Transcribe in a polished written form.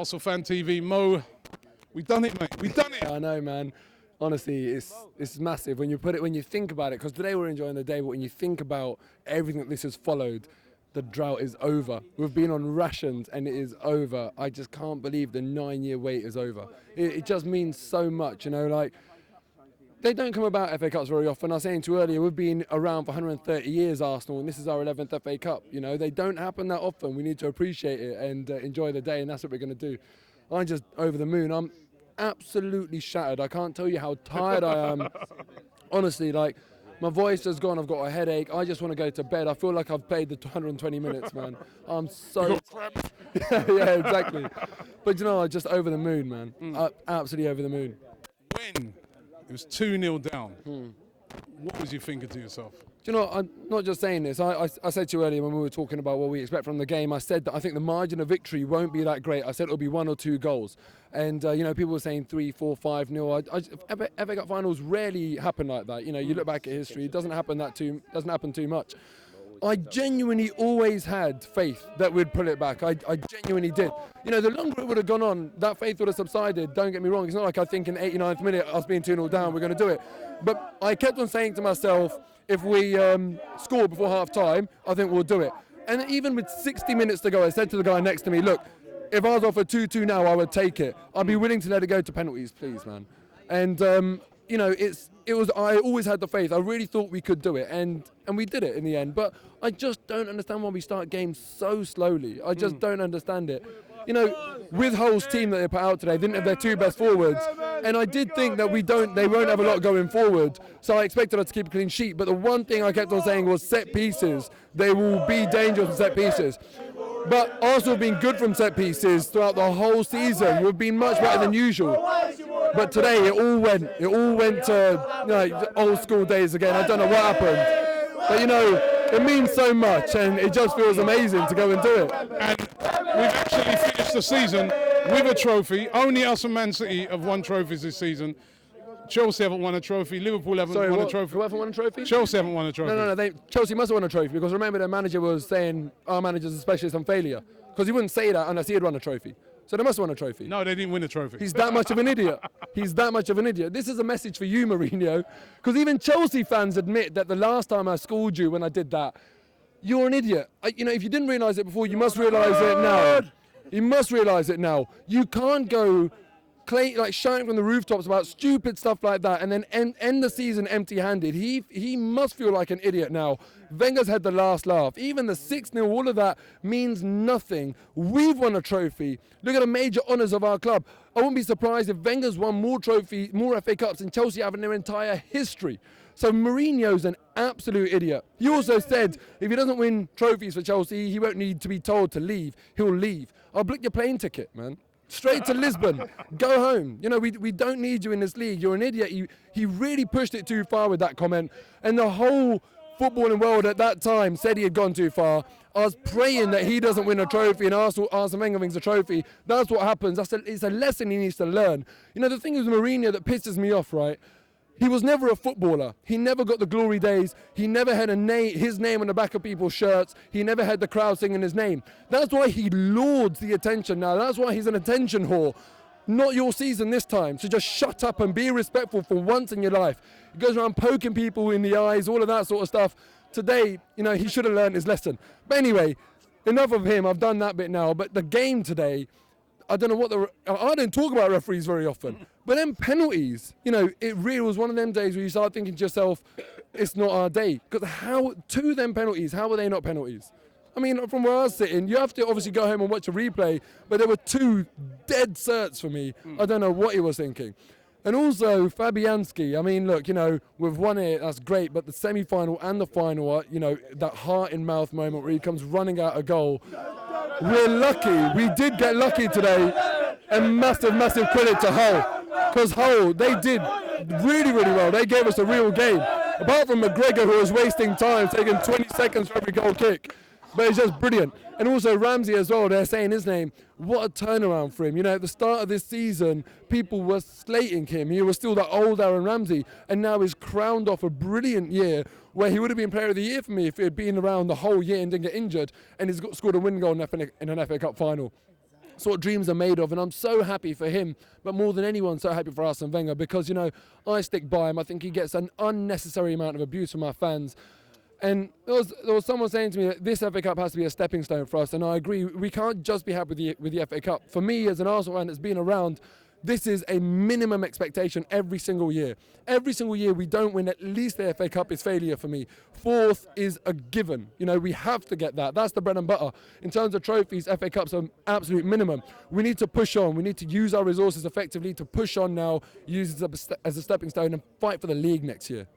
Arsenal Fan TV. Mo, we done it, mate. We done it. I know, man. Honestly, it's massive when you think about it. Because today we're enjoying the day, but when you think about everything that this has followed, the drought is over. We've been on rations and it is over. I just can't believe the 9-year wait is over. It just means so much, you know, like, they don't come about FA Cups very often. I was saying to you earlier, we've been around for 130 years, Arsenal, and this is our 11th FA Cup. You know, they don't happen that often. We need to appreciate it and enjoy the day, and that's what we're going to do. I'm just over the moon. I'm absolutely shattered. I can't tell you how tired I am. Honestly, like, my voice has gone. I've got a headache. I just want to go to bed. I feel like I've played the 120 minutes, man. I'm so... yeah, exactly. But, you know, I'm just over the moon, man. Absolutely over the moon. When it was 2-0 down, what was you thinking to yourself? Do you know, I'm not just saying this. I said to you earlier when we were talking about what we expect from the game, I said that I think the margin of victory won't be that great. I said it'll be 1 or 2 goals. And, you know, people were saying 3, 4, 5-0. FA Cup finals rarely happen like that. You know, you look back at history, it doesn't happen too much. I genuinely always had faith that we'd pull it back. I genuinely did. You know, the longer it would have gone on, that faith would have subsided. Don't get me wrong. It's not like I think in the 89th minute, us being 2-0 down, we're going to do it. But I kept on saying to myself, if we score before half-time, I think we'll do it. And even with 60 minutes to go, I said to the guy next to me, look, if I was offered 2-2 now, I would take it. I'd be willing to let it go to penalties, please, man. And, you know, I always had the faith. I really thought we could do it, and we did it in the end. But I just don't understand why we start games so slowly. I just don't understand it. You know, with Hull's team that they put out today, they didn't have their 2 best forwards, and I did think that they won't have a lot going forward, so I expected us to keep a clean sheet. But the one thing I kept on saying was set pieces. They will be dangerous from set pieces. But Arsenal have been good from set pieces throughout the whole season. We've been much better than usual. But today it all went to, you know, old school days again. I don't know what happened. But, you know, it means so much, and it just feels amazing to go and do it. And we've actually finished the season with a trophy. Only us and Man City have won trophies this season. Chelsea haven't won a trophy. Liverpool haven't won a trophy. Who haven't won a trophy? Chelsea haven't won a trophy. No. Chelsea must have won a trophy, because remember their manager was saying our manager's a specialist on failure. Because he wouldn't say that unless he had won a trophy. So they must have won a trophy. No, they didn't win a trophy. He's that much of an idiot. He's that much of an idiot. This is a message for you, Mourinho. Because even Chelsea fans admit that the last time I schooled you when I did that, you're an idiot. You know, if you didn't realise it before, you must realise it now. You must realise it now. You can't go shouting from the rooftops about stupid stuff like that and then end the season empty-handed. He must feel like an idiot now. Wenger's had the last laugh. Even the 6-0, all of that means nothing. We've won a trophy. Look at the major honours of our club. I wouldn't be surprised if Wenger's won more FA Cups than Chelsea have in their entire history. So Mourinho's an absolute idiot. He also said if he doesn't win trophies for Chelsea, he won't need to be told to leave. He'll leave. I'll book your plane ticket, man. Straight to Lisbon. Go home. You know, we don't need you in this league. You're an idiot. He really pushed it too far with that comment. And the whole footballing world at that time said he had gone too far. I was praying that he doesn't win a trophy and Arsene Wenger wins a trophy. That's what happens. It's a lesson he needs to learn. You know, the thing with Mourinho that pisses me off, right? He was never a footballer. He never got the glory days. He never had his name on the back of people's shirts. He never had the crowd singing his name. That's why he lords the attention now. That's why he's an attention whore. Not your season this time. So just shut up and be respectful for once in your life. He goes around poking people in the eyes, all of that sort of stuff. Today, you know, he should have learned his lesson. But anyway, enough of him. I've done that bit now. But the game today, I don't know I don't talk about referees very often, but then penalties, you know, it really was one of them days where you start thinking to yourself, it's not our day. Because two of them penalties, how were they not penalties? I mean, from where I was sitting, you have to obviously go home and watch a replay, but there were 2 dead certs for me. I don't know what he was thinking. And also, Fabianski, I mean, look, you know, we've won it, that's great, but the semi-final and the final, you know, that heart-in-mouth moment where he comes running out a goal. We're lucky. We did get lucky today. And massive credit to Hull. Because Hull, they did really, really well. They gave us a real game. Apart from McGregor, who was wasting time, taking 20 seconds for every goal kick. But it's just brilliant. And also Ramsey as well, they're saying his name. What a turnaround for him. You know, at the start of this season, people were slating him. He was still that old Aaron Ramsey. And now he's crowned off a brilliant year where he would have been Player of the Year for me if he had been around the whole year and didn't get injured. And he's scored a win goal in an FA Cup final. It's what dreams are made of, and I'm so happy for him, but more than anyone, so happy for Arsene Wenger, because, I stick by him. I think he gets an unnecessary amount of abuse from our fans. And there was someone saying to me that this FA Cup has to be a stepping stone for us, and I agree. We can't just be happy with the FA Cup. For me, as an Arsenal fan that's been around, this is a minimum expectation every single year. Every single year we don't win at least the FA Cup is failure for me. Fourth is a given. We have to get that. That's the bread and butter. In terms of trophies, FA Cups are absolute minimum. We need to push on. We need to use our resources effectively to push on now, use it as a stepping stone, and fight for the league next year.